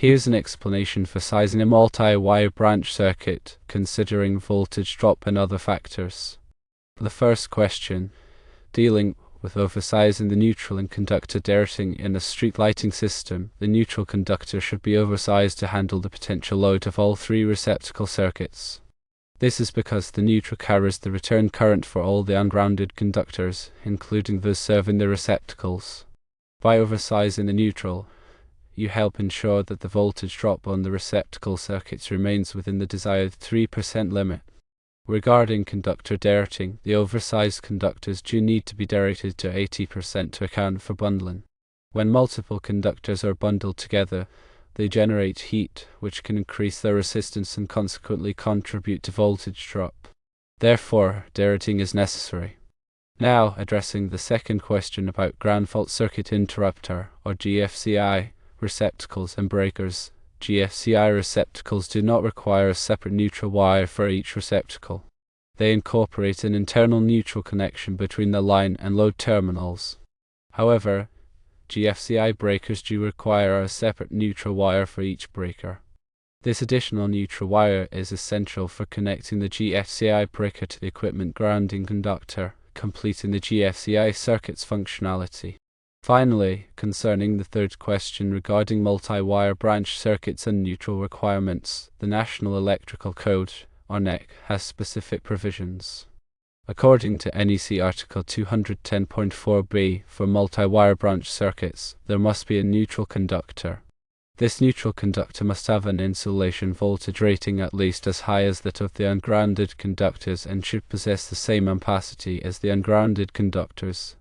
Here's an explanation for sizing a multi-wire branch circuit, considering voltage drop and other factors. For the first question, dealing with oversizing the neutral and conductor derating in a street lighting system, the neutral conductor should be oversized to handle the potential load of all three receptacle circuits. This is because the neutral carries the return current for all the ungrounded conductors, including those serving the receptacles. By oversizing the neutral, you help ensure that the voltage drop on the receptacle circuits remains within the desired 3% limit. Regarding conductor derating, the oversized conductors do need to be derated to 80% to account for bundling. When multiple conductors are bundled together, they generate heat, which can increase their resistance and consequently contribute to voltage drop. Therefore, derating is necessary. Now, addressing the second question about ground fault circuit interrupter, or GFCI, receptacles and breakers. GFCI receptacles do not require a separate neutral wire for each receptacle. They incorporate an internal neutral connection between the line and load terminals. However, GFCI breakers do require a separate neutral wire for each breaker. This additional neutral wire is essential for connecting the GFCI breaker to the equipment grounding conductor, completing the GFCI circuit's functionality. Finally, concerning the third question regarding multi-wire branch circuits and neutral requirements, the National Electrical Code, or NEC, has specific provisions. According to NEC Article 210.4b, for multi-wire branch circuits, there must be a neutral conductor. This neutral conductor must have an insulation voltage rating at least as high as that of the ungrounded conductors and should possess the same ampacity as the ungrounded conductors.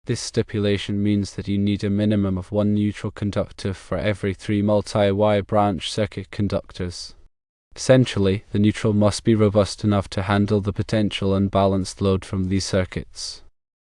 This stipulation means that you need a minimum of one neutral conductor for every 3 multi-wire branch circuit conductors. Essentially, the neutral must be robust enough to handle the potential unbalanced load from these circuits.